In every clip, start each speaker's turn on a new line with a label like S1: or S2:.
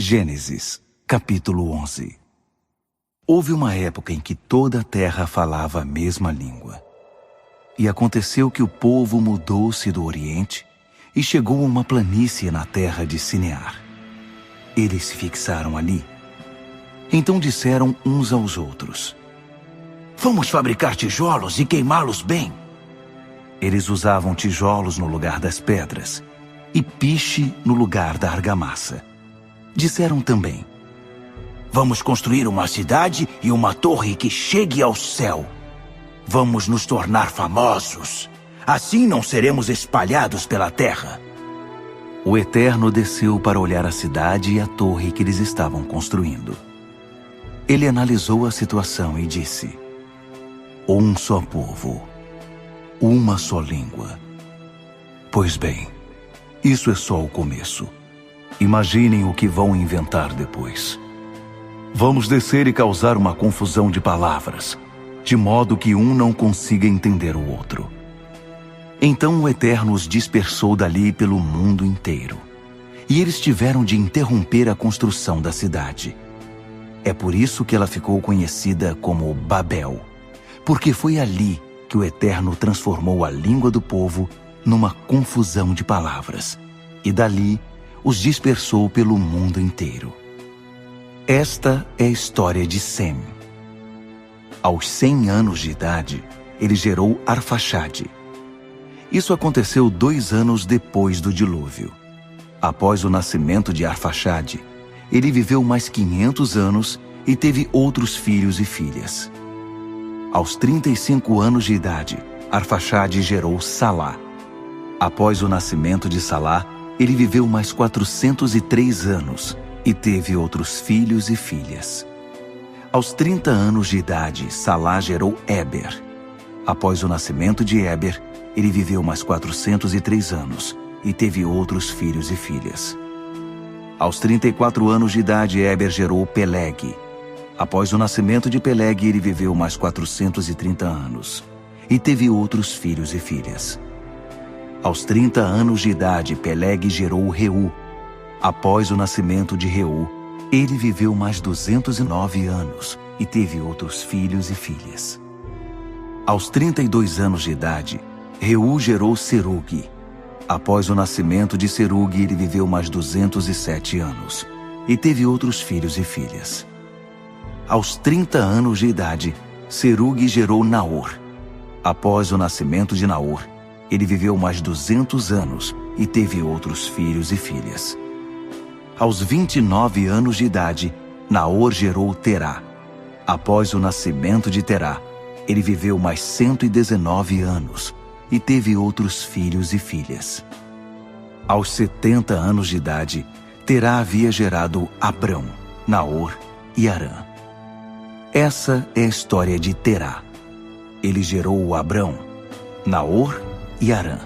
S1: Gênesis, capítulo 11. Houve uma época em que toda a terra falava a mesma língua. E aconteceu que o povo mudou-se do Oriente e chegou a uma planície na terra de Sinear. Eles se fixaram ali. Então disseram uns aos outros: "Vamos fabricar tijolos e queimá-los bem." Eles usavam tijolos no lugar das pedras e piche no lugar da argamassa. Disseram também: "Vamos construir uma cidade e uma torre que chegue ao céu. Vamos nos tornar famosos. Assim não seremos espalhados pela terra." O Eterno desceu para olhar a cidade e a torre que eles estavam construindo. Ele analisou a situação e disse: "Um só povo, uma só língua." Pois bem, isso é só o começo. Imaginem o que vão inventar depois. Vamos descer e causar uma confusão de palavras, de modo que um não consiga entender o outro. Então o Eterno os dispersou dali pelo mundo inteiro, e eles tiveram de interromper a construção da cidade. É por isso que ela ficou conhecida como Babel, porque foi ali que o Eterno transformou a língua do povo numa confusão de palavras, e dali os dispersou pelo mundo inteiro. Esta é a história de Sem. Aos 100 anos de idade, ele gerou Arfaxade. Isso aconteceu 2 anos depois do dilúvio. Após o nascimento de Arfaxade, ele viveu mais 500 anos e teve outros filhos e filhas. Aos 35 anos de idade, Arfaxade gerou Salá. Após o nascimento de Salá, ele viveu mais 403 anos e teve outros filhos e filhas. Aos 30 anos de idade, Salá gerou Éber. Após o nascimento de Éber, ele viveu mais 403 anos e teve outros filhos e filhas. Aos 34 anos de idade, Éber gerou Peleg. Após o nascimento de Peleg, ele viveu mais 430 anos e teve outros filhos e filhas. Aos 30 anos de idade, Peleg gerou Reu. Após o nascimento de Reu, ele viveu mais 209 anos e teve outros filhos e filhas. Aos 32 anos de idade, Reu gerou Serug. Após o nascimento de Serug, ele viveu mais 207 anos e teve outros filhos e filhas. Aos 30 anos de idade, Serug gerou Naor. Após o nascimento de Naor, ele viveu mais 200 anos e teve outros filhos e filhas. Aos 29 anos de idade, Naor gerou Terá. Após o nascimento de Terá, ele viveu mais 119 anos e teve outros filhos e filhas. Aos 70 anos de idade, Terá havia gerado Abrão, Naor e Arã. Essa é a história de Terá. Ele gerou Abrão, Naor e Arã.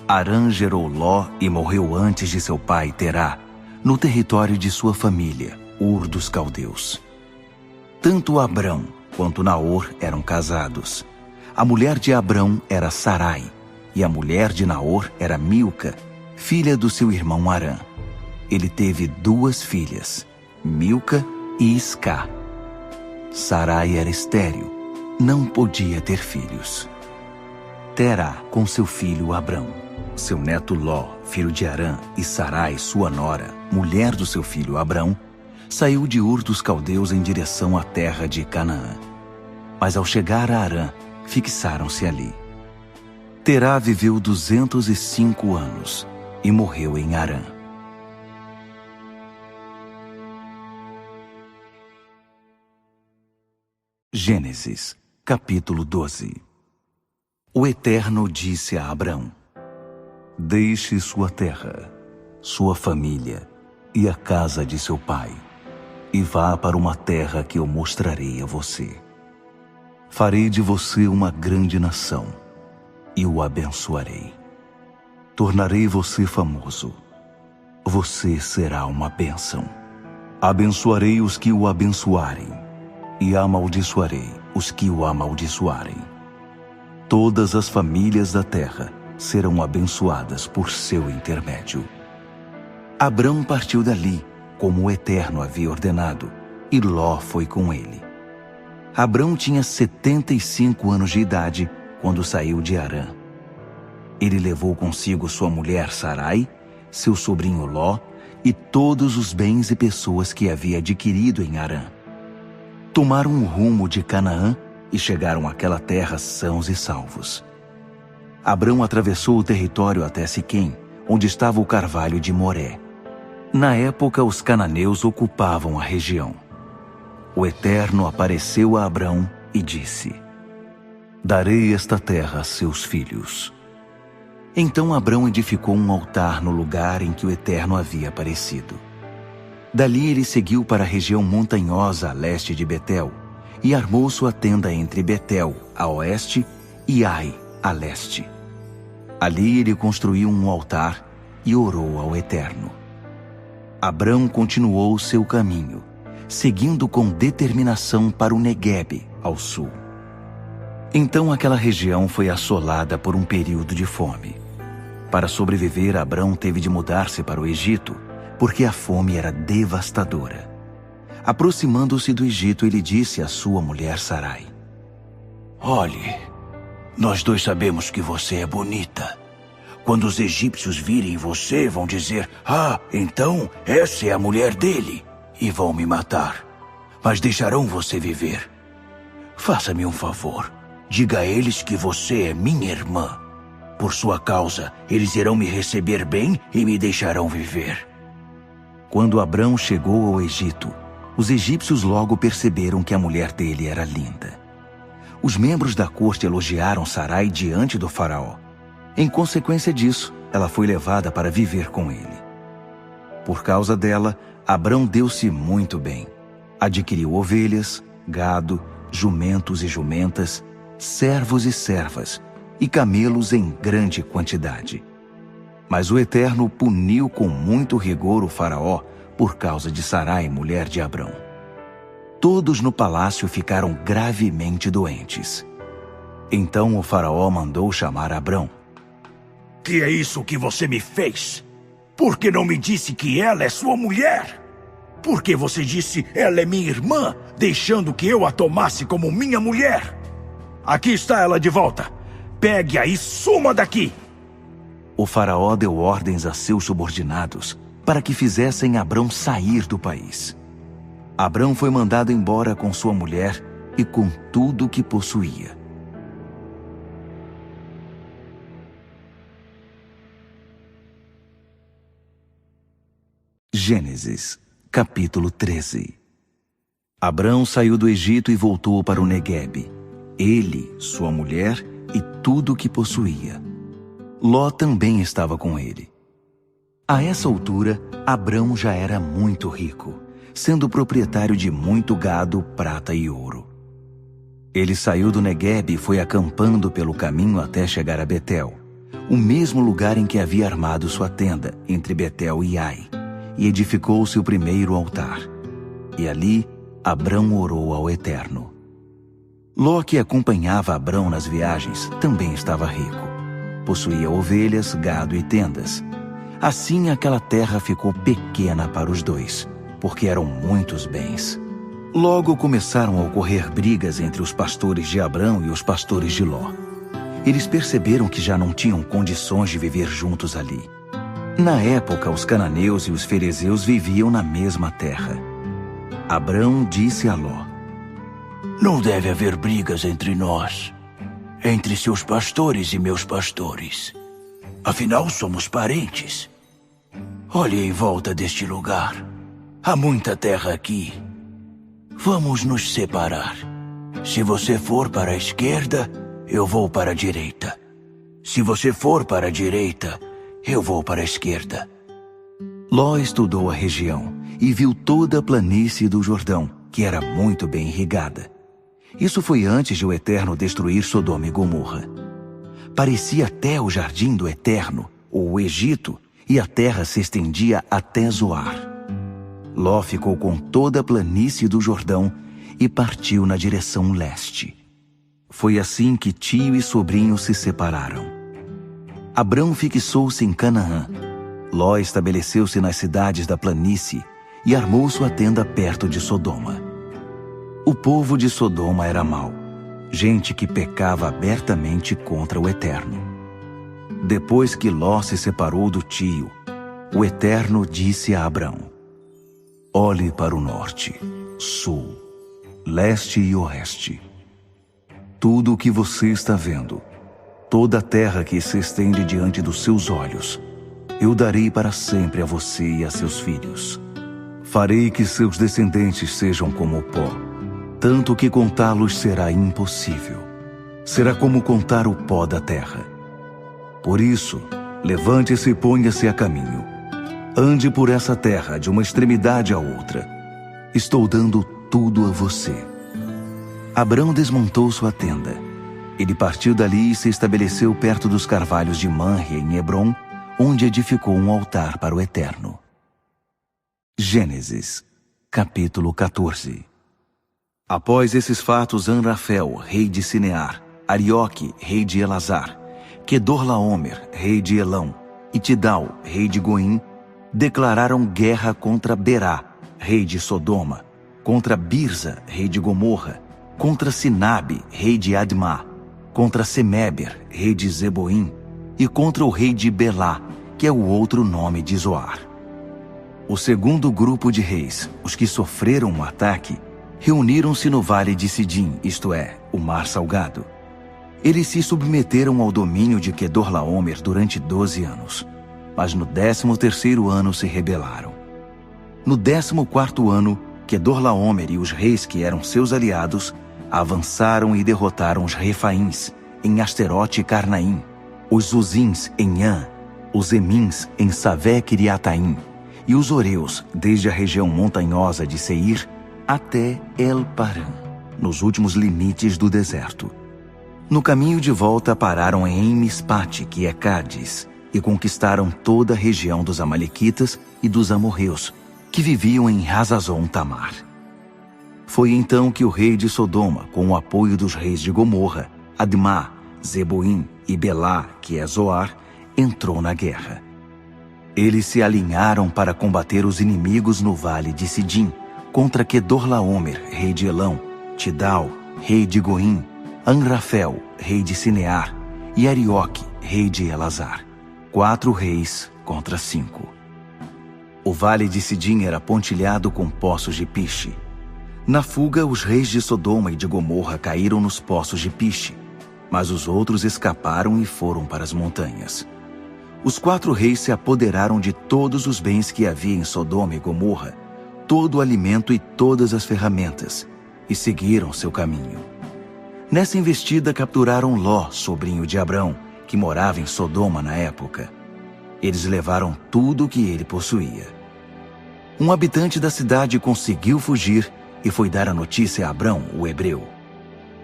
S1: Arã gerou Ló e morreu antes de seu pai Terá, no território de sua família, Ur dos Caldeus. Tanto Abrão quanto Naor eram casados. A mulher de Abrão era Sarai, e a mulher de Naor era Milca, filha do seu irmão Arã. Ele teve 2 filhas, Milca e Iscá. Sarai era estéril, não podia ter filhos. Terá com seu filho Abrão, seu neto Ló, filho de Arã, e Sarai, sua nora, mulher do seu filho Abrão, saiu de Ur dos Caldeus em direção à terra de Canaã. Mas ao chegar a Arã, fixaram-se ali. Terá viveu 205 anos e morreu em Arã. Gênesis, capítulo 12. O Eterno disse a Abrão: "Deixe sua terra, sua família e a casa de seu pai, e vá para uma terra que eu mostrarei a você. Farei de você uma grande nação e o abençoarei. Tornarei você famoso. Você será uma bênção. Abençoarei os que o abençoarem e amaldiçoarei os que o amaldiçoarem. Todas as famílias da terra serão abençoadas por seu intermédio." Abrão partiu dali como o Eterno havia ordenado, e Ló foi com ele. Abrão tinha 75 anos de idade quando saiu de Harã. Ele levou consigo sua mulher Sarai, seu sobrinho Ló e todos os bens e pessoas que havia adquirido em Harã. Tomaram o rumo de Canaã e chegaram àquela terra sãos e salvos. Abrão atravessou o território até Siquém, onde estava o carvalho de Moré. Na época, os cananeus ocupavam a região. O Eterno apareceu a Abrão e disse: Darei esta terra a seus filhos. Então Abrão edificou um altar no lugar em que o Eterno havia aparecido. Dali ele seguiu para a região montanhosa a leste de Betel e armou sua tenda entre Betel, a oeste, e Ai, a leste. Ali ele construiu um altar e orou ao Eterno. Abrão continuou seu caminho, seguindo com determinação para o Neguebe, ao sul. Então aquela região foi assolada por um período de fome. Para sobreviver, Abrão teve de mudar-se para o Egito, porque a fome era devastadora. Aproximando-se do Egito, ele disse à sua mulher Sarai: Olhe, nós dois sabemos que você é bonita. Quando os egípcios virem você, vão dizer: então essa é a mulher dele, e vão me matar. Mas deixarão você viver. Faça-me um favor. Diga a eles que você é minha irmã. Por sua causa, eles irão me receber bem e me deixarão viver. Quando Abrão chegou ao Egito, os egípcios logo perceberam que a mulher dele era linda. Os membros da corte elogiaram Sarai diante do faraó. Em consequência disso, ela foi levada para viver com ele. Por causa dela, Abrão deu-se muito bem. Adquiriu ovelhas, gado, jumentos e jumentas, servos e servas, e camelos em grande quantidade. Mas o Eterno puniu com muito rigor o faraó por causa de Sarai, mulher de Abrão. Todos no palácio ficaram gravemente doentes. Então o faraó mandou chamar Abrão. Que é isso que você me fez? Por que não me disse que ela é sua mulher? Por que você disse ela é minha irmã, deixando que eu a tomasse como minha mulher? Aqui está ela de volta. Pegue-a e suma daqui. O faraó deu ordens a seus subordinados para que fizessem Abrão sair do país. Abrão foi mandado embora com sua mulher e com tudo o que possuía. Gênesis, capítulo 13. Abrão saiu do Egito e voltou para o Neguebe. Ele, sua mulher e tudo o que possuía. Ló também estava com ele. A essa altura, Abrão já era muito rico, sendo proprietário de muito gado, prata e ouro. Ele saiu do Neguebe e foi acampando pelo caminho até chegar a Betel, o mesmo lugar em que havia armado sua tenda, entre Betel e Ai, e edificou seu primeiro altar. E ali, Abrão orou ao Eterno. Ló, que acompanhava Abrão nas viagens, também estava rico. Possuía ovelhas, gado e tendas. Assim, aquela terra ficou pequena para os dois, porque eram muitos bens. Logo começaram a ocorrer brigas entre os pastores de Abrão e os pastores de Ló. Eles perceberam que já não tinham condições de viver juntos ali. Na época, os cananeus e os ferezeus viviam na mesma terra. Abrão disse a Ló: Não deve haver brigas entre nós, entre seus pastores e meus pastores. Afinal, somos parentes. Olhe em volta deste lugar. Há muita terra aqui. Vamos nos separar. Se você for para a esquerda, eu vou para a direita. Se você for para a direita, eu vou para a esquerda. Ló estudou a região e viu toda a planície do Jordão, que era muito bem irrigada. Isso foi antes de o Eterno destruir Sodoma e Gomorra. Parecia até o jardim do Eterno, ou o Egito, e a terra se estendia até Zoar. Ló ficou com toda a planície do Jordão e partiu na direção leste. Foi assim que tio e sobrinho se separaram. Abrão fixou-se em Canaã. Ló estabeleceu-se nas cidades da planície e armou sua tenda perto de Sodoma. O povo de Sodoma era mau, gente que pecava abertamente contra o Eterno. Depois que Ló se separou do tio, o Eterno disse a Abrão: olhe para o norte, sul, leste e oeste. Tudo o que você está vendo, toda a terra que se estende diante dos seus olhos, eu darei para sempre a você e a seus filhos. Farei que seus descendentes sejam como o pó, tanto que contá-los será impossível. Será como contar o pó da terra. Por isso, levante-se e ponha-se a caminho. Ande por essa terra de uma extremidade à outra. Estou dando tudo a você. Abrão desmontou sua tenda. Ele partiu dali e se estabeleceu perto dos carvalhos de Manre, em Hebrom, onde edificou um altar para o Eterno. Gênesis, capítulo 14. Após esses fatos, Anrafel, rei de Sinear, Arioque, rei de Elazar, Quedorlaomer, rei de Elão, e Tidal, rei de Goim, declararam guerra contra Berá, rei de Sodoma, contra Birza, rei de Gomorra, contra Sinabe, rei de Admá, contra Semeber, rei de Zeboim, e contra o rei de Belá, que é o outro nome de Zoar. O segundo grupo de reis, os que sofreram um ataque, reuniram-se no vale de Sidim, isto é, o Mar Salgado. Eles se submeteram ao domínio de Quedorlaomer durante 12 anos, mas no 13º ano se rebelaram. No 14º ano, Quedorlaomer e os reis que eram seus aliados avançaram e derrotaram os Refaíns em Asterote e Carnaim, os Zuzins em An, os Emins em Savé-Quiriataim, e os Oreus, desde a região montanhosa de Seir até El-Parã, nos últimos limites do deserto. No caminho de volta pararam em Mispate, que é Cádiz, e conquistaram toda a região dos Amalequitas e dos Amorreus, que viviam em Hazazon Tamar. Foi então que o rei de Sodoma, com o apoio dos reis de Gomorra, Admá, Zeboim e Belá, que é Zoar, entrou na guerra. Eles se alinharam para combater os inimigos no vale de Sidim, contra Quedorlaomer, rei de Elão, Tidal, rei de Goim, Anrafel, rei de Sinear, e Arioque, rei de Elazar. 4 reis contra 5. O vale de Sidim era pontilhado com poços de piche. Na fuga, os reis de Sodoma e de Gomorra caíram nos poços de piche, mas os outros escaparam e foram para as montanhas. Os 4 reis se apoderaram de todos os bens que havia em Sodoma e Gomorra, todo o alimento e todas as ferramentas, e seguiram seu caminho. Nessa investida capturaram Ló, sobrinho de Abrão, que morava em Sodoma na época. Eles levaram tudo o que ele possuía. Um habitante da cidade conseguiu fugir e foi dar a notícia a Abrão, o hebreu.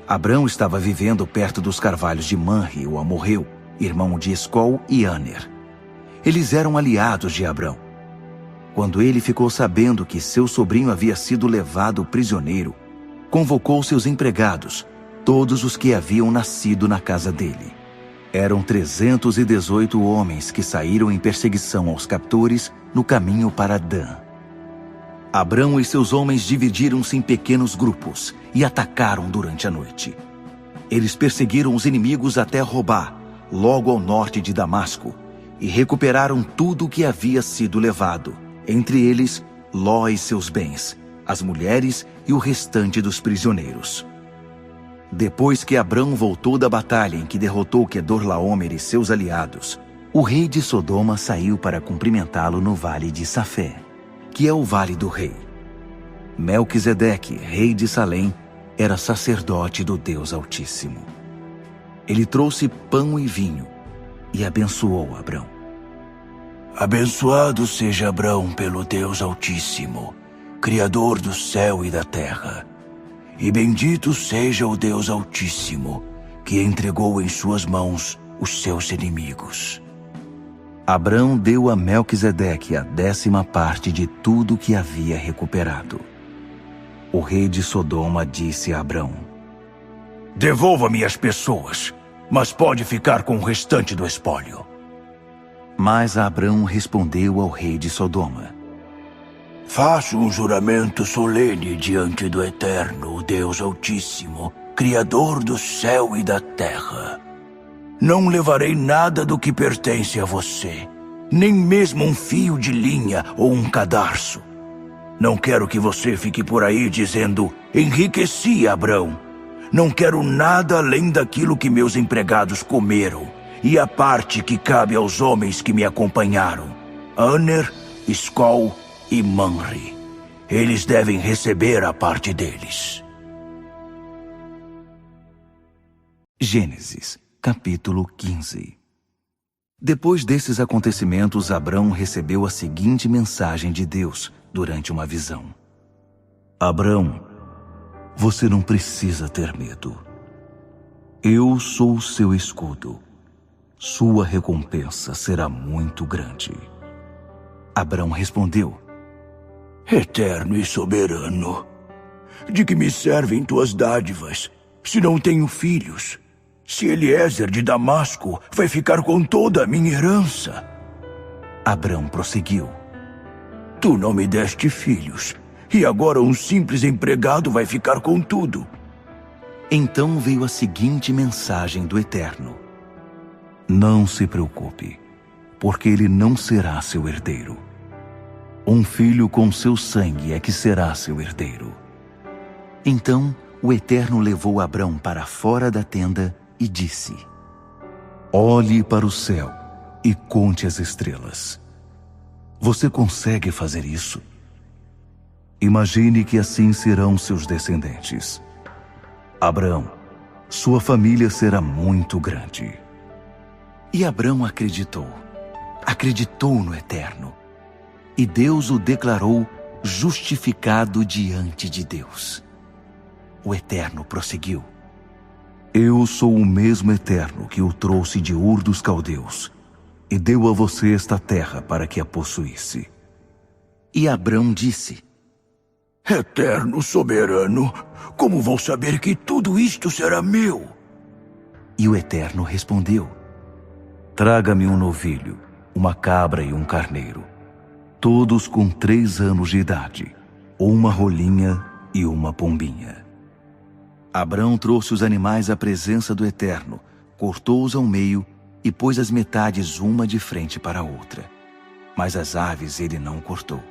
S1: Abrão estava vivendo perto dos carvalhos de Manre, o amorreu, irmão de Escol e Aner. Eles eram aliados de Abrão. Quando ele ficou sabendo que seu sobrinho havia sido levado prisioneiro, convocou seus empregados, todos os que haviam nascido na casa dele. Eram 318 homens que saíram em perseguição aos captores no caminho para Dan. Abrão e seus homens dividiram-se em pequenos grupos e atacaram durante a noite. Eles perseguiram os inimigos até Robá, logo ao norte de Damasco, e recuperaram tudo o que havia sido levado, entre eles Ló e seus bens, as mulheres e o restante dos prisioneiros. Depois que Abrão voltou da batalha em que derrotou Quedorlaomer e seus aliados, o rei de Sodoma saiu para cumprimentá-lo no vale de Safé, que é o vale do rei. Melquisedeque, rei de Salém, era sacerdote do Deus Altíssimo. Ele trouxe pão e vinho e abençoou Abrão.
S2: Abençoado seja Abrão pelo Deus Altíssimo, Criador do céu e da terra. E bendito seja o Deus Altíssimo, que entregou em suas mãos os seus inimigos.
S1: Abrão deu a Melquisedeque a 10ª parte de tudo que havia recuperado. O rei de Sodoma disse a Abrão:
S2: Devolva-me as pessoas, mas pode ficar com o restante do espólio.
S1: Mas Abrão respondeu ao rei de Sodoma:
S2: Faço um juramento solene diante do Eterno, o Deus Altíssimo, Criador do céu e da terra. Não levarei nada do que pertence a você, nem mesmo um fio de linha ou um cadarço. Não quero que você fique por aí dizendo, enriqueci Abrão. Não quero nada além daquilo que meus empregados comeram, e a parte que cabe aos homens que me acompanharam, Aner, Escol e Manre. Eles devem receber a parte deles.
S1: Gênesis, capítulo 15. Depois desses acontecimentos, Abrão recebeu a seguinte mensagem de Deus durante uma visão. Abrão, você não precisa ter medo. Eu sou o seu escudo. Sua recompensa será muito grande. Abrão respondeu,
S2: Eterno e soberano, de que me servem tuas dádivas, se não tenho filhos? Se Eliezer de Damasco vai ficar com toda a minha herança?
S1: Abrão prosseguiu,
S2: Tu não me deste filhos, e agora um simples empregado vai ficar com tudo.
S1: Então veio a seguinte mensagem do Eterno. Não se preocupe, porque ele não será seu herdeiro. Um filho com seu sangue é que será seu herdeiro. Então o Eterno levou Abrão para fora da tenda e disse, olhe para o céu e conte as estrelas. Você consegue fazer isso? Imagine que assim serão seus descendentes. Abrão, sua família será muito grande. E Abrão acreditou no Eterno. E Deus o declarou justificado diante de Deus. O Eterno prosseguiu. Eu sou o mesmo Eterno que o trouxe de Ur dos Caldeus e deu a você esta terra para que a possuísse. E Abrão disse,
S2: Eterno soberano, como vou saber que tudo isto será meu?
S1: E o Eterno respondeu, traga-me um novilho, uma cabra e um carneiro, todos com 3 anos de idade, uma rolinha e uma pombinha. Abrão trouxe os animais à presença do Eterno, cortou-os ao meio e pôs as metades uma de frente para a outra. Mas as aves ele não cortou.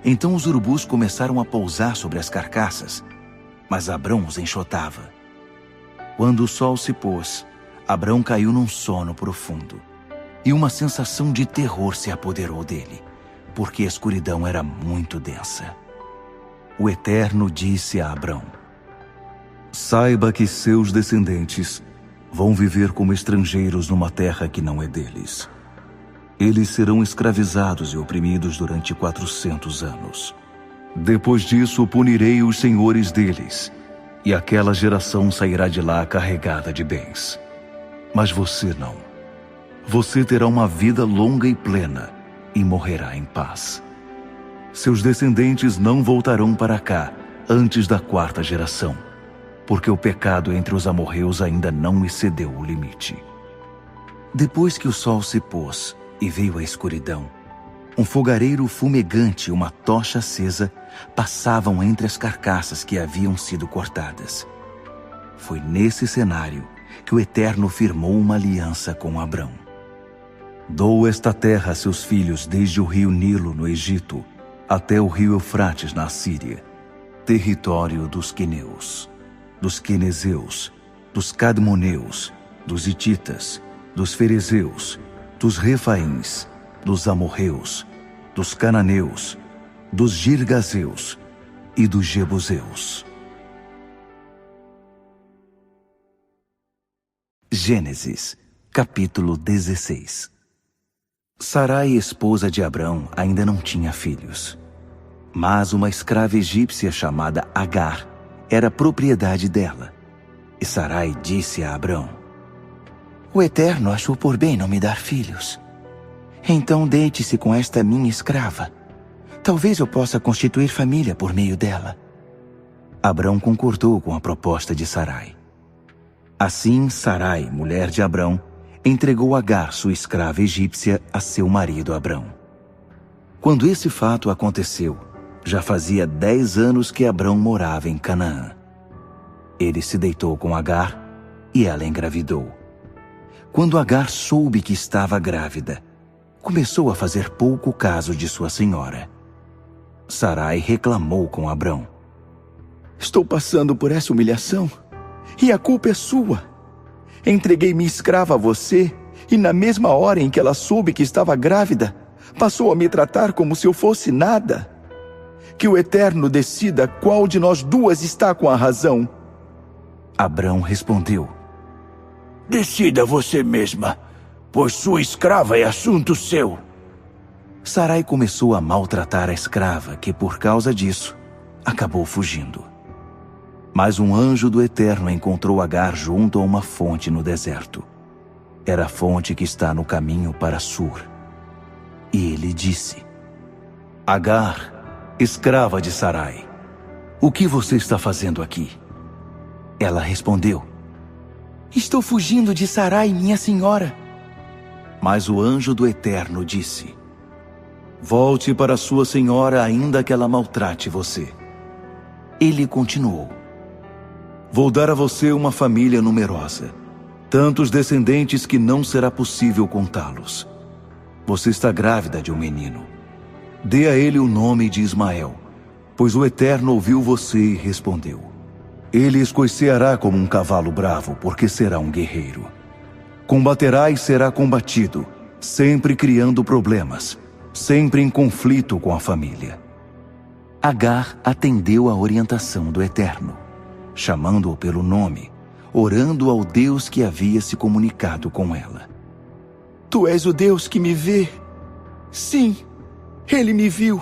S1: Então os urubus começaram a pousar sobre as carcaças, mas Abrão os enxotava. Quando o sol se pôs, Abrão caiu num sono profundo, e uma sensação de terror se apoderou dele, porque a escuridão era muito densa. O Eterno disse a Abrão, saiba que seus descendentes vão viver como estrangeiros numa terra que não é deles. Eles serão escravizados e oprimidos durante 400 anos. Depois disso, punirei os senhores deles, e aquela geração sairá de lá carregada de bens. Mas você não. Você terá uma vida longa e plena, e morrerá em paz. Seus descendentes não voltarão para cá antes da 4ª geração, porque o pecado entre os amorreus ainda não excedeu o limite. Depois que o sol se pôs e veio a escuridão, um fogareiro fumegante e uma tocha acesa passavam entre as carcaças que haviam sido cortadas. Foi nesse cenário que o Eterno firmou uma aliança com Abrão. Dou esta terra a seus filhos desde o rio Nilo, no Egito, até o rio Eufrates, na Assíria, território dos queneus, dos quenezeus, dos cadmoneus, dos hititas, dos ferezeus, dos refaíns, dos amorreus, dos cananeus, dos girgazeus e dos jebuseus. Gênesis, capítulo 16. Sarai, esposa de Abrão, ainda não tinha filhos. Mas uma escrava egípcia chamada Agar era propriedade dela. E Sarai disse a Abrão, o Eterno achou por bem não me dar filhos. Então deite-se com esta minha escrava. Talvez eu possa constituir família por meio dela. Abrão concordou com a proposta de Sarai. Assim, Sarai, mulher de Abrão, entregou Agar, sua escrava egípcia, a seu marido Abrão. Quando esse fato aconteceu, já fazia 10 anos que Abrão morava em Canaã. Ele se deitou com Agar e ela engravidou. Quando Agar soube que estava grávida, começou a fazer pouco caso de sua senhora. Sarai reclamou com Abrão:
S3: Estou passando por essa humilhação e a culpa é sua. Entreguei minha escrava a você e na mesma hora em que ela soube que estava grávida, passou a me tratar como se eu fosse nada. Que o Eterno decida qual de nós duas está com a razão.
S1: Abrão respondeu:
S2: Decida você mesma, pois sua escrava é assunto seu.
S1: Sarai começou a maltratar a escrava, que por causa disso, acabou fugindo. Mas um anjo do Eterno encontrou Agar junto a uma fonte no deserto. Era a fonte que está no caminho para Sur. E ele disse: Agar, escrava de Sarai, o que você está fazendo aqui? Ela respondeu:
S3: Estou fugindo de Sarai, minha senhora.
S1: Mas o anjo do Eterno disse: Volte para sua senhora, ainda que ela maltrate você. Ele continuou: Vou dar a você uma família numerosa, tantos descendentes que não será possível contá-los. Você está grávida de um menino. Dê a ele o nome de Ismael, pois o Eterno ouviu você e respondeu. Ele escoiceará como um cavalo bravo, porque será um guerreiro. Combaterá e será combatido, sempre criando problemas, sempre em conflito com a família. Agar atendeu à orientação do Eterno, chamando-o pelo nome, orando ao Deus que havia se comunicado com ela.
S3: Tu és o Deus que me vê. Sim, ele me viu,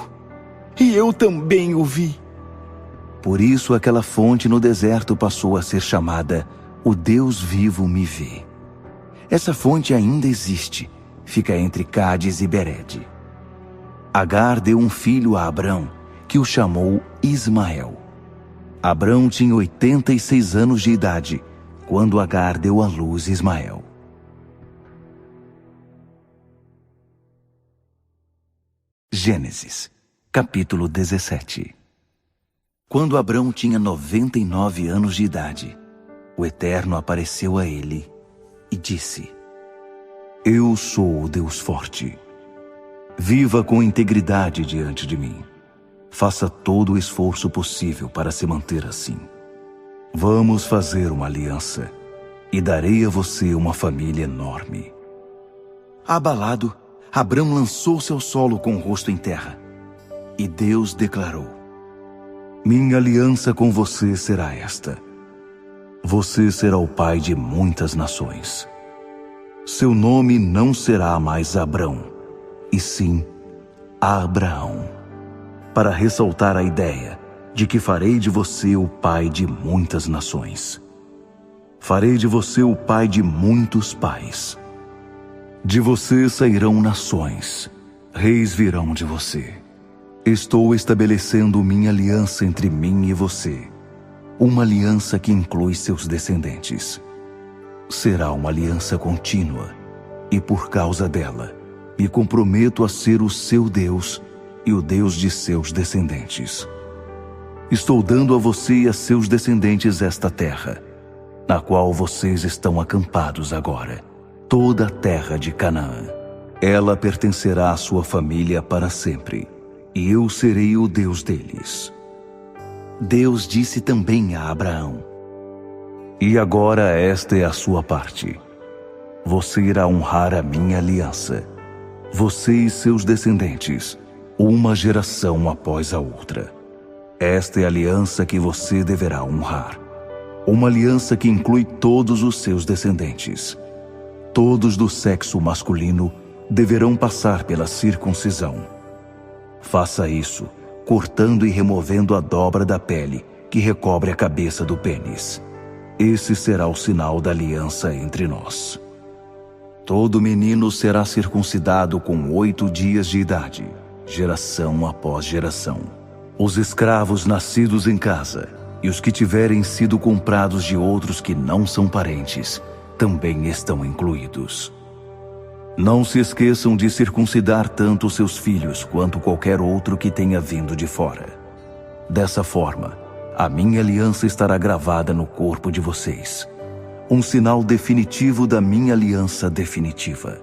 S3: e eu também o vi.
S1: Por isso aquela fonte no deserto passou a ser chamada O Deus Vivo Me Vê. Essa fonte ainda existe, fica entre Cádiz e Bered. Agar deu um filho a Abrão, que o chamou Ismael. Abrão tinha 86 anos de idade, quando Agar deu à luz Ismael. Gênesis, capítulo 17. Quando Abrão tinha 99 anos de idade, o Eterno apareceu a ele e disse: Eu sou o Deus forte. Viva com integridade diante de mim. Faça todo o esforço possível para se manter assim. Vamos fazer uma aliança e darei a você uma família enorme. Abalado, Abrão lançou-se ao solo com o rosto em terra. E Deus declarou: Minha aliança com você será esta. Você será o pai de muitas nações. Seu nome não será mais Abrão, e sim Abraão, para ressaltar a ideia de que farei de você o pai de muitas nações. Farei de você o pai de muitos pais. De você sairão nações, reis virão de você. Estou estabelecendo minha aliança entre mim e você, uma aliança que inclui seus descendentes. Será uma aliança contínua, e por causa dela, me comprometo a ser o seu Deus e o Deus de seus descendentes. Estou dando a você e a seus descendentes esta terra, na qual vocês estão acampados agora, toda a terra de Canaã. Ela pertencerá à sua família para sempre, e eu serei o Deus deles. Deus disse também a Abraão: E agora esta é a sua parte. Você irá honrar a minha aliança, você e seus descendentes, uma geração após a outra. Esta é a aliança que você deverá honrar. Uma aliança que inclui todos os seus descendentes. Todos do sexo masculino deverão passar pela circuncisão. Faça isso, cortando e removendo a dobra da pele que recobre a cabeça do pênis. Esse será o sinal da aliança entre nós. Todo menino será circuncidado com 8 dias de idade, geração após geração. Os escravos nascidos em casa e os que tiverem sido comprados de outros que não são parentes também estão incluídos. Não se esqueçam de circuncidar tanto seus filhos quanto qualquer outro que tenha vindo de fora. Dessa forma, a minha aliança estará gravada no corpo de vocês, um sinal definitivo da minha aliança definitiva.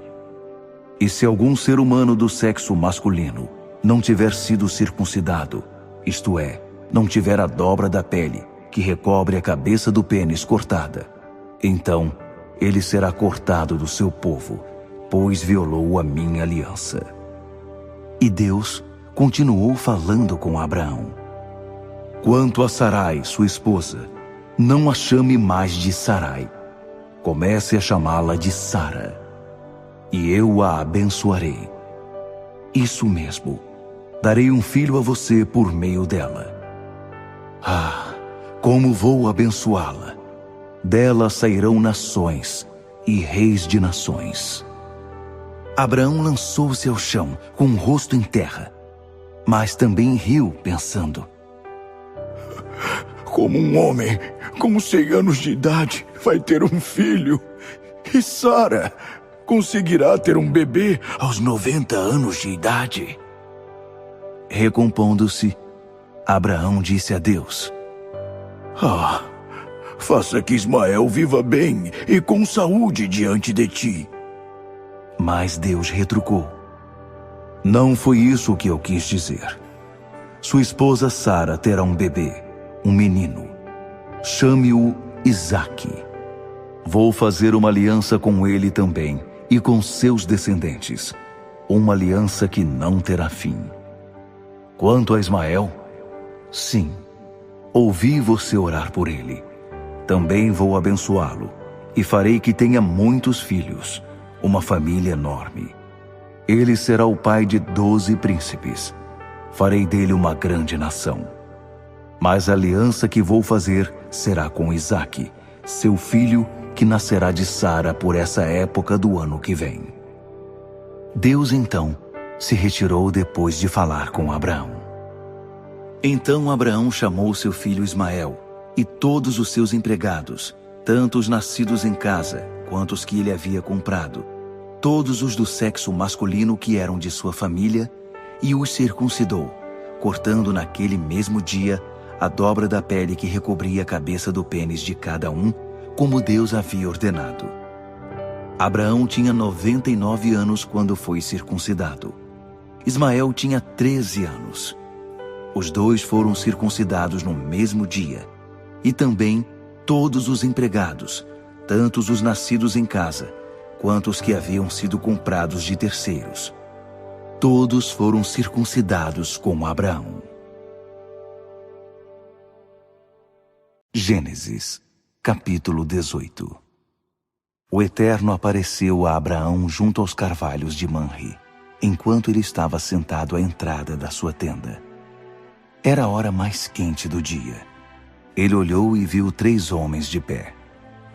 S1: E se algum ser humano do sexo masculino não tiver sido circuncidado, isto é, não tiver a dobra da pele que recobre a cabeça do pênis cortada, então ele será cortado do seu povo, pois violou a minha aliança. E Deus continuou falando com Abraão. Quanto a Sarai, sua esposa, não a chame mais de Sarai. Comece a chamá-la de Sara, e eu a abençoarei. Isso mesmo, darei um filho a você por meio dela. Ah, como vou abençoá-la! Dela sairão nações e reis de nações. Abraão lançou-se ao chão, com o rosto em terra, mas também riu, pensando:
S3: como um homem com 100 anos de idade vai ter um filho, e Sara conseguirá ter um bebê
S2: aos 90 anos de idade?
S1: Recompondo-se, Abraão disse a Deus:
S3: faça que Ismael viva bem e com saúde diante de ti.
S1: Mas Deus retrucou: não foi isso que eu quis dizer. Sua esposa Sara terá um bebê, um menino. Chame-o Isaque. Vou fazer uma aliança com ele também e com seus descendentes, uma aliança que não terá fim. Quanto a Ismael, sim, ouvi você orar por ele. Também vou abençoá-lo e farei que tenha muitos filhos, uma família enorme. Ele será o pai de 12 príncipes. Farei dele uma grande nação. Mas a aliança que vou fazer será com Isaque, seu filho, que nascerá de Sara por essa época do ano que vem. Deus então se retirou depois de falar com Abraão. Então Abraão chamou seu filho Ismael e todos os seus empregados, tanto os nascidos em casa quanto os que ele havia comprado, todos os do sexo masculino que eram de sua família, e os circuncidou, cortando naquele mesmo dia a dobra da pele que recobria a cabeça do pênis de cada um, como Deus havia ordenado. Abraão tinha 99 anos quando foi circuncidado. Ismael tinha 13 anos. Os dois foram circuncidados no mesmo dia, e também todos os empregados, tanto os nascidos em casa, quanto os que haviam sido comprados de terceiros. Todos foram circuncidados como Abraão. Gênesis, capítulo 18. O Eterno apareceu a Abraão junto aos carvalhos de Manre, enquanto ele estava sentado à entrada da sua tenda. Era a hora mais quente do dia. Ele olhou e viu 3 homens de pé.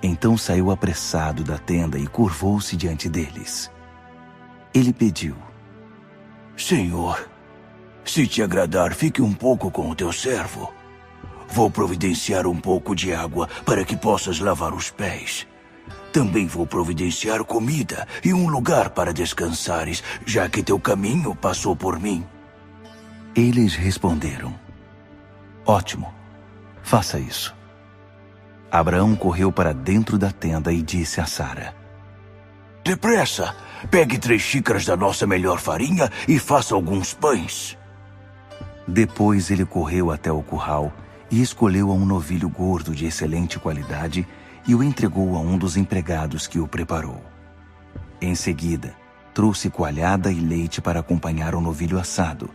S1: Então saiu apressado da tenda e curvou-se diante deles. Ele pediu:
S2: Senhor, se te agradar, fique um pouco com o teu servo. Vou providenciar um pouco de água para que possas lavar os pés. Também vou providenciar comida e um lugar para descansares, já que teu caminho passou por mim.
S1: Eles responderam: Ótimo, faça isso. Abraão correu para dentro da tenda e disse a Sara:
S2: Depressa, pegue 3 xícaras da nossa melhor farinha e faça alguns pães.
S1: Depois ele correu até o curral e escolheu um novilho gordo de excelente qualidade e o entregou a um dos empregados que o preparou. Em seguida, trouxe coalhada e leite para acompanhar o novilho assado.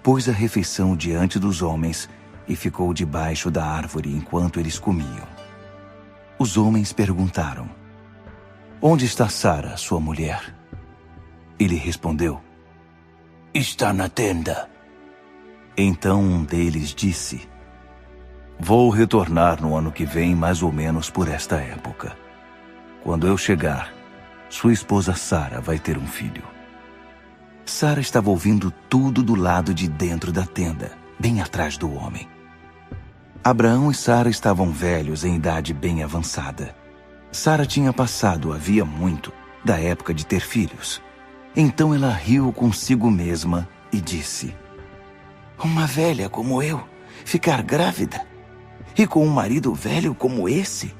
S1: Pôs a refeição diante dos homens e ficou debaixo da árvore enquanto eles comiam. Os homens perguntaram: Onde está Sara, sua mulher? Ele respondeu:
S2: Está na tenda.
S1: Então um deles disse: Vou retornar no ano que vem, mais ou menos por esta época. Quando eu chegar, sua esposa Sara vai ter um filho. Sara estava ouvindo tudo do lado de dentro da tenda, bem atrás do homem. Abraão e Sara estavam velhos em idade bem avançada. Sara tinha passado, havia muito, da época de ter filhos. Então ela riu consigo mesma e disse: uma velha como eu ficar grávida? E com um marido velho como esse?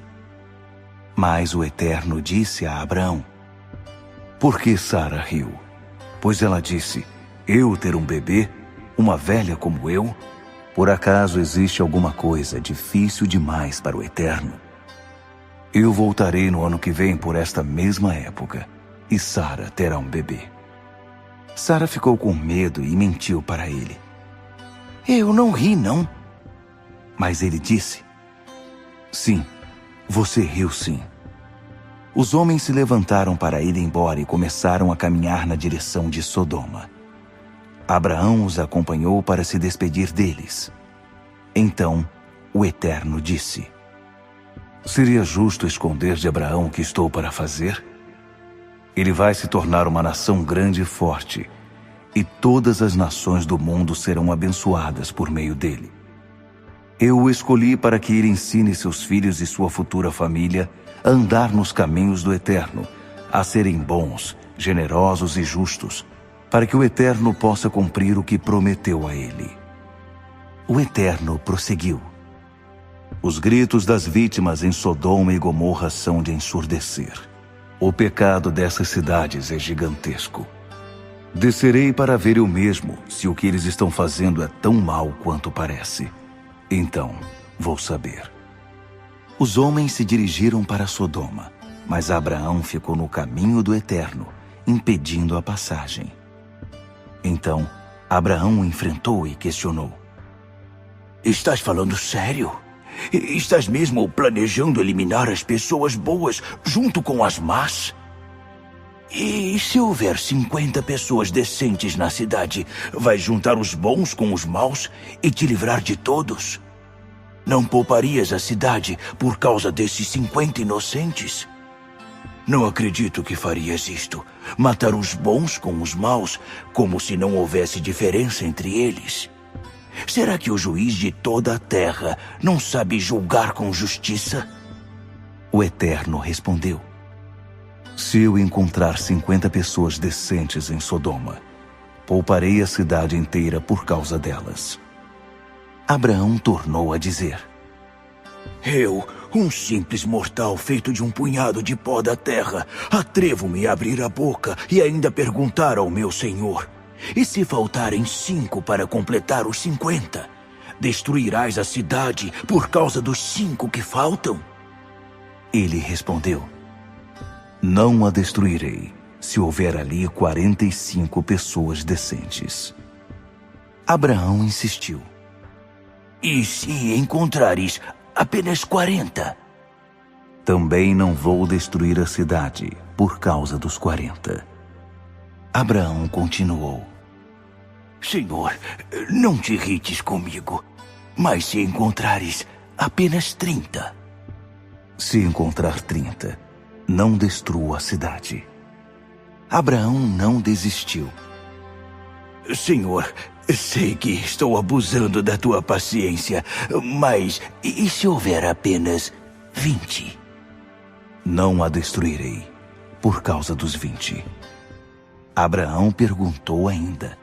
S1: Mas o Eterno disse a Abraão: por que Sara riu? Pois ela disse: eu ter um bebê, uma velha como eu? Por acaso existe alguma coisa difícil demais para o Eterno? Eu voltarei no ano que vem por esta mesma época, e Sara terá um bebê. Sara ficou com medo e mentiu para ele: eu não ri, não. Mas ele disse: sim, você riu sim. Os homens se levantaram para ir embora e começaram a caminhar na direção de Sodoma. Abraão os acompanhou para se despedir deles. Então o Eterno disse: seria justo esconder de Abraão o que estou para fazer? Ele vai se tornar uma nação grande e forte, e todas as nações do mundo serão abençoadas por meio dele. Eu o escolhi para que ele ensine seus filhos e sua futura família a andar nos caminhos do Eterno, a serem bons, generosos e justos, para que o Eterno possa cumprir o que prometeu a ele. O Eterno prosseguiu: os gritos das vítimas em Sodoma e Gomorra são de ensurdecer. O pecado dessas cidades é gigantesco. Descerei para ver eu mesmo se o que eles estão fazendo é tão mau quanto parece. Então vou saber. Os homens se dirigiram para Sodoma, mas Abraão ficou no caminho do Eterno, impedindo a passagem. Então Abraão o enfrentou e questionou:
S2: estás falando sério? Estás mesmo planejando eliminar as pessoas boas junto com as más? E se houver 50 pessoas decentes na cidade, vais juntar os bons com os maus e te livrar de todos? Não pouparias a cidade por causa desses 50 inocentes? Não acredito que farias isto, matar os bons com os maus, como se não houvesse diferença entre eles. Será que o juiz de toda a terra não sabe julgar com justiça?
S1: O Eterno respondeu: se eu encontrar 50 pessoas decentes em Sodoma, pouparei a cidade inteira por causa delas. Abraão tornou a dizer:
S2: eu, um simples mortal feito de um punhado de pó da terra, atrevo-me a abrir a boca e ainda perguntar ao meu Senhor: e se faltarem 5 para completar os 50, destruirás a cidade por causa dos 5 que faltam?
S1: Ele respondeu: não a destruirei, se houver ali 45 pessoas decentes. Abraão insistiu:
S2: e se encontrares apenas 40?
S1: Também não vou destruir a cidade por causa dos 40. Abraão continuou:
S2: Senhor, não te irrites comigo, mas se encontrares apenas 30?
S1: Se encontrar 30, não destrua a cidade. Abraão não desistiu.
S2: Senhor, sei que estou abusando da tua paciência, mas e se houver apenas 20?
S1: Não a destruirei por causa dos 20. Abraão perguntou ainda: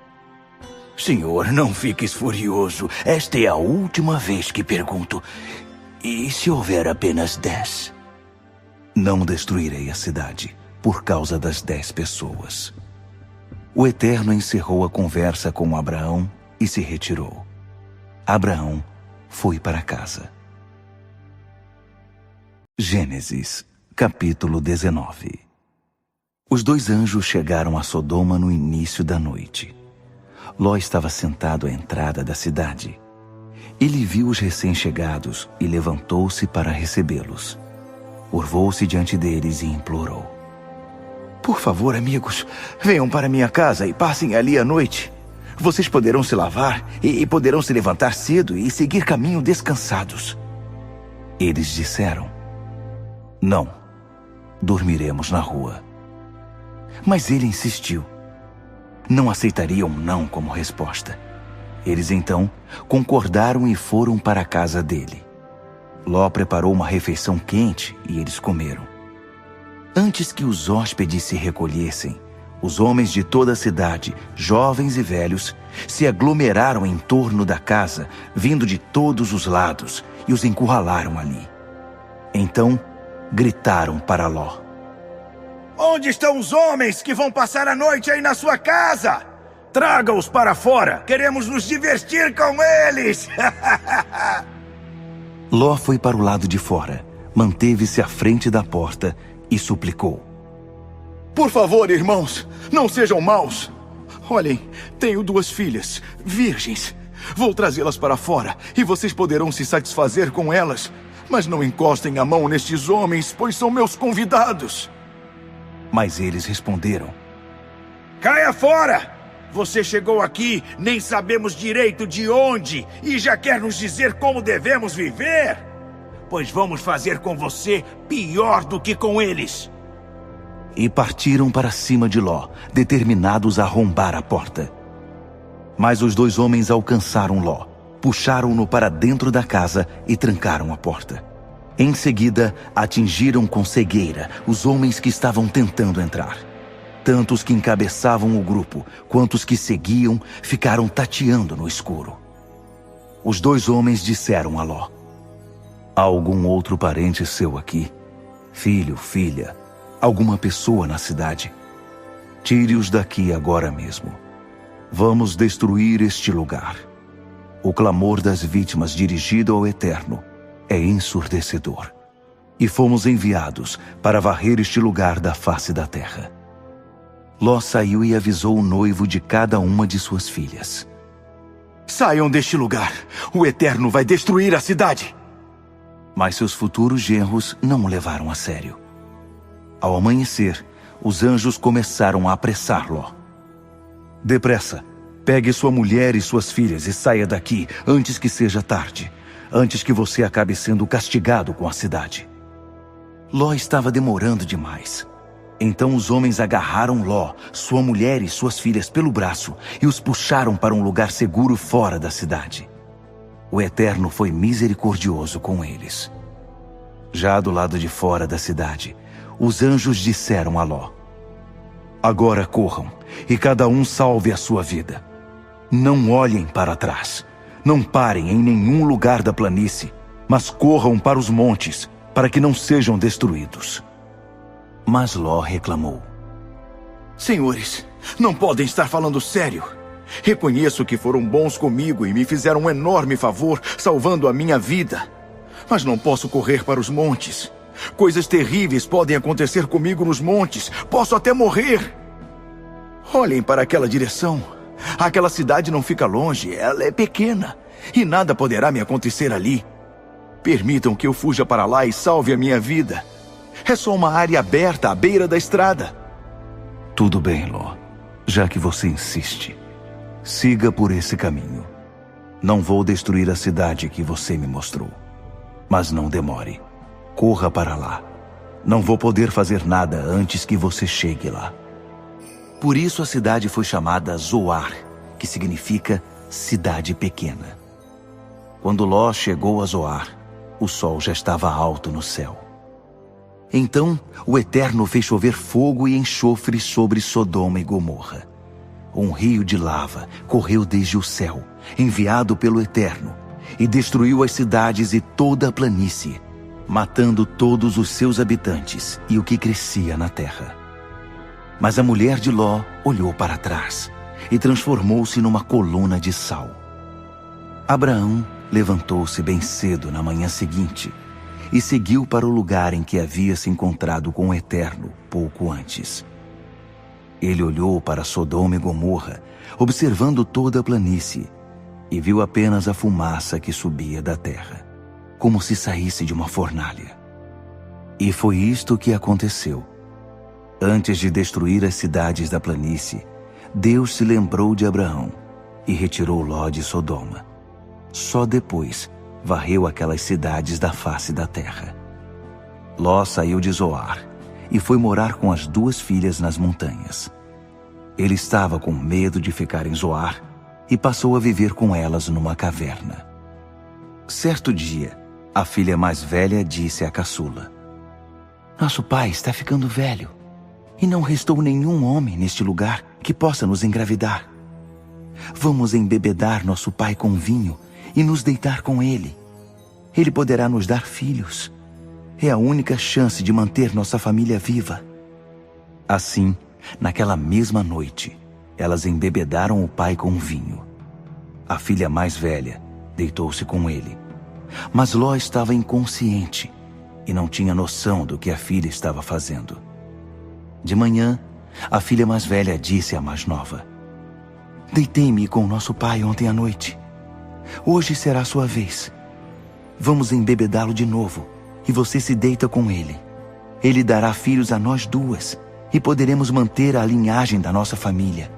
S2: Senhor, não fiques furioso. Esta é a última vez que pergunto. E se houver apenas 10?
S1: Não destruirei a cidade por causa das 10 pessoas. O Eterno encerrou a conversa com Abraão e se retirou. Abraão foi para casa. Gênesis, capítulo 19. Os 2 anjos chegaram a Sodoma no início da noite. Ló estava sentado à entrada da cidade. Ele viu os recém-chegados e levantou-se para recebê-los. Curvou-se diante deles e implorou:
S3: Por favor, amigos, venham para minha casa e passem ali a noite. Vocês poderão se lavar e poderão se levantar cedo e seguir caminho descansados.
S1: Eles disseram: Não, dormiremos na rua. Mas ele insistiu. Não aceitariam não como resposta. Eles então concordaram e foram para a casa dele. Ló preparou uma refeição quente e eles comeram. Antes que os hóspedes se recolhessem, os homens de toda a cidade, jovens e velhos, se aglomeraram em torno da casa, vindo de todos os lados, e os encurralaram ali. Então, gritaram para Ló:
S3: Onde estão os homens que vão passar a noite aí na sua casa? Traga-os para fora! Queremos nos divertir com eles!
S1: Ló foi para o lado de fora, manteve-se à frente da porta e suplicou:
S3: Por favor, irmãos, não sejam maus. Olhem, tenho 2 filhas, virgens. Vou trazê-las para fora e vocês poderão se satisfazer com elas. Mas não encostem a mão nestes homens, pois são meus convidados.
S1: Mas eles responderam:
S3: Caia fora! Você chegou aqui, nem sabemos direito de onde, e já quer nos dizer como devemos viver? Pois vamos fazer com você pior do que com eles.
S1: E partiram para cima de Ló, determinados a arrombar a porta. Mas os 2 homens alcançaram Ló, puxaram-no para dentro da casa e trancaram a porta. Em seguida, atingiram com cegueira os homens que estavam tentando entrar. Tanto os que encabeçavam o grupo, quanto os que seguiam, ficaram tateando no escuro. Os 2 homens disseram a Ló: Há algum outro parente seu aqui? Filho, filha, alguma pessoa na cidade? Tire-os daqui agora mesmo. Vamos destruir este lugar. O clamor das vítimas dirigido ao Eterno é ensurdecedor. E fomos enviados para varrer este lugar da face da terra. Ló saiu e avisou o noivo de cada uma de suas filhas:
S3: Saiam deste lugar. O Eterno vai destruir a cidade.
S1: Mas seus futuros genros não o levaram a sério. Ao amanhecer, os anjos começaram a apressar Ló. Depressa, pegue sua mulher e suas filhas e saia daqui antes que seja tarde, antes que você acabe sendo castigado com a cidade. Ló estava demorando demais. Então os homens agarraram Ló, sua mulher e suas filhas pelo braço e os puxaram para um lugar seguro fora da cidade. O Eterno foi misericordioso com eles. Já do lado de fora da cidade, os anjos disseram a Ló: Agora corram, e cada um salve a sua vida. Não olhem para trás. Não parem em nenhum lugar da planície, mas corram para os montes, para que não sejam destruídos. Mas Ló reclamou:
S3: Senhores, não podem estar falando sério. Reconheço que foram bons comigo e me fizeram um enorme favor, salvando a minha vida. Mas não posso correr para os montes. Coisas terríveis podem acontecer comigo nos montes. Posso até morrer. Olhem para aquela direção. Aquela cidade não fica longe, ela é pequena. E nada poderá me acontecer ali. Permitam que eu fuja para lá e salve a minha vida. É só uma área aberta à beira da estrada.
S1: Tudo bem, Ló. Já que você insiste, siga por esse caminho. Não vou destruir a cidade que você me mostrou. Mas não demore. Corra para lá. Não vou poder fazer nada antes que você chegue lá. Por isso a cidade foi chamada Zoar, que significa cidade pequena. Quando Ló chegou a Zoar, o sol já estava alto no céu. Então o Eterno fez chover fogo e enxofre sobre Sodoma e Gomorra. Um rio de lava correu desde o céu, enviado pelo Eterno, e destruiu as cidades e toda a planície, matando todos os seus habitantes e o que crescia na terra. Mas a mulher de Ló olhou para trás e transformou-se numa coluna de sal. Abraão levantou-se bem cedo na manhã seguinte e seguiu para o lugar em que havia se encontrado com o Eterno pouco antes. Ele olhou para Sodoma e Gomorra, observando toda a planície, e viu apenas a fumaça que subia da terra, como se saísse de uma fornalha. E foi isto que aconteceu. Antes de destruir as cidades da planície, Deus se lembrou de Abraão e retirou Ló de Sodoma. Só depois varreu aquelas cidades da face da terra. Ló saiu de Zoar e foi morar com as 2 filhas nas montanhas. Ele estava com medo de ficar em Zoar e passou a viver com elas numa caverna. Certo dia, a filha mais velha disse à caçula: Nosso pai está ficando velho, e não restou nenhum homem neste lugar que possa nos engravidar. Vamos embebedar nosso pai com vinho e nos deitar com ele. Ele poderá nos dar filhos. É a única chance de manter nossa família viva. Assim, naquela mesma noite, elas embebedaram o pai com vinho. A filha mais velha deitou-se com ele. Mas Ló estava inconsciente e não tinha noção do que a filha estava fazendo. De manhã, a filha mais velha disse à mais nova: Deitei-me com nosso pai ontem à noite. Hoje será a sua vez. Vamos embebedá-lo de novo e você se deita com ele. Ele dará filhos a nós duas e poderemos manter a linhagem da nossa família.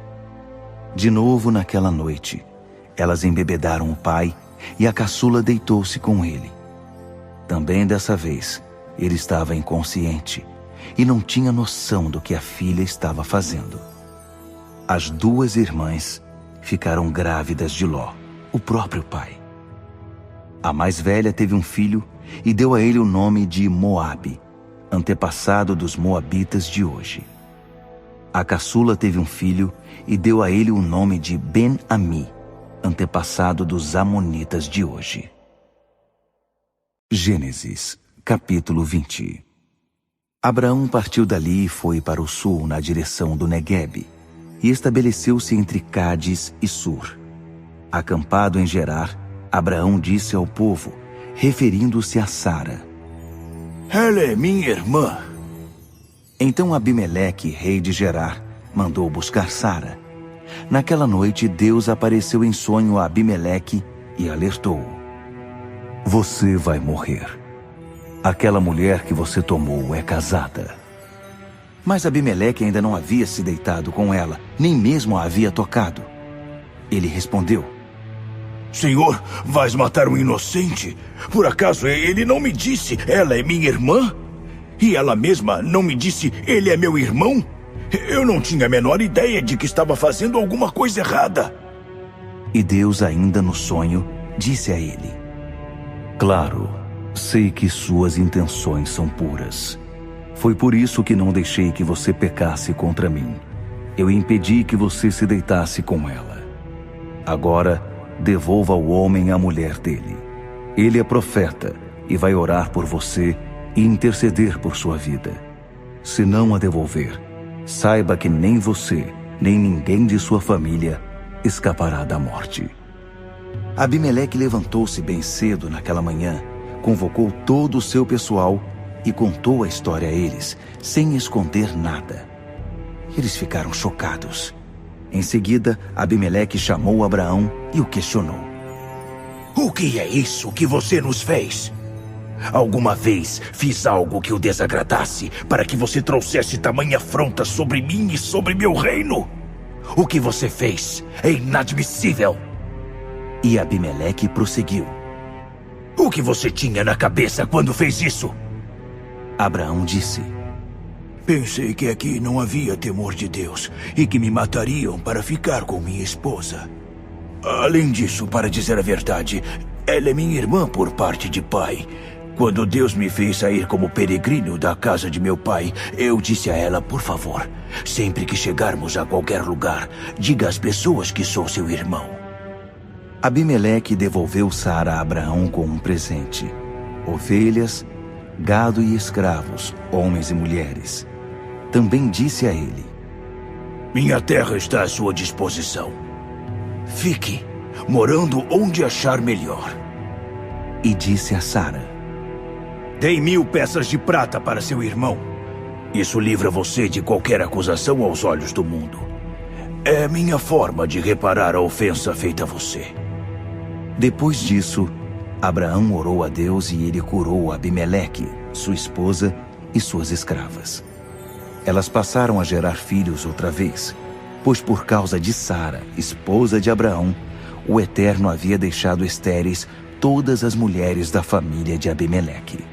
S1: De novo naquela noite, elas embebedaram o pai e a caçula deitou-se com ele. Também dessa vez, ele estava inconsciente e não tinha noção do que a filha estava fazendo. As duas irmãs ficaram grávidas de Ló, o próprio pai. A mais velha teve um filho e deu a ele o nome de Moabe, antepassado dos moabitas de hoje. A caçula teve um filho e deu a ele o nome de Ben-Ami, antepassado dos amonitas de hoje. Gênesis, capítulo 20. Abraão partiu dali e foi para o sul na direção do Neguebe, e estabeleceu-se entre Cádiz e Sur. Acampado em Gerar, Abraão disse ao povo, referindo-se a Sara:
S2: Ela é minha irmã.
S1: Então Abimeleque, rei de Gerar, mandou buscar Sara. Naquela noite, Deus apareceu em sonho a Abimeleque e alertou-o: Você vai morrer. Aquela mulher que você tomou é casada. Mas Abimeleque ainda não havia se deitado com ela, nem mesmo a havia tocado. Ele respondeu:
S2: Senhor, vais matar um inocente? Por acaso ele não me disse, ela é minha irmã? E ela mesma não me disse, ele é meu irmão? Eu não tinha a menor ideia de que estava fazendo alguma coisa errada.
S1: E Deus, ainda no sonho, disse a ele: Claro, sei que suas intenções são puras. Foi por isso que não deixei que você pecasse contra mim. Eu impedi que você se deitasse com ela. Agora, devolva ao homem a mulher dele. Ele é profeta e vai orar por você e interceder por sua vida. Se não a devolver, saiba que nem você, nem ninguém de sua família escapará da morte. Abimeleque levantou-se bem cedo naquela manhã, convocou todo o seu pessoal e contou a história a eles, sem esconder nada. Eles ficaram chocados. Em seguida, Abimeleque chamou Abraão e o questionou:
S2: O que é isso que você nos fez? Alguma vez fiz algo que o desagradasse para que você trouxesse tamanha afronta sobre mim e sobre meu reino? O que você fez é inadmissível.
S1: E Abimeleque prosseguiu:
S2: O que você tinha na cabeça quando fez isso?
S1: Abraão disse:
S2: Pensei que aqui não havia temor de Deus e que me matariam para ficar com minha esposa. Além disso, para dizer a verdade, ela é minha irmã por parte de pai. Quando Deus me fez sair como peregrino da casa de meu pai, eu disse a ela, por favor, sempre que chegarmos a qualquer lugar, diga às pessoas que sou seu irmão.
S1: Abimeleque devolveu Sara a Abraão com um presente: ovelhas, gado e escravos, homens e mulheres. Também disse a ele:
S2: Minha terra está à sua disposição. Fique, morando onde achar melhor.
S1: E disse a Sara:
S2: Dei 1000 peças de prata para seu irmão. Isso livra você de qualquer acusação aos olhos do mundo. É minha forma de reparar a ofensa feita a você.
S1: Depois disso, Abraão orou a Deus e ele curou Abimeleque, sua esposa e suas escravas. Elas passaram a gerar filhos outra vez, pois por causa de Sara, esposa de Abraão, o Eterno havia deixado estéreis todas as mulheres da família de Abimeleque.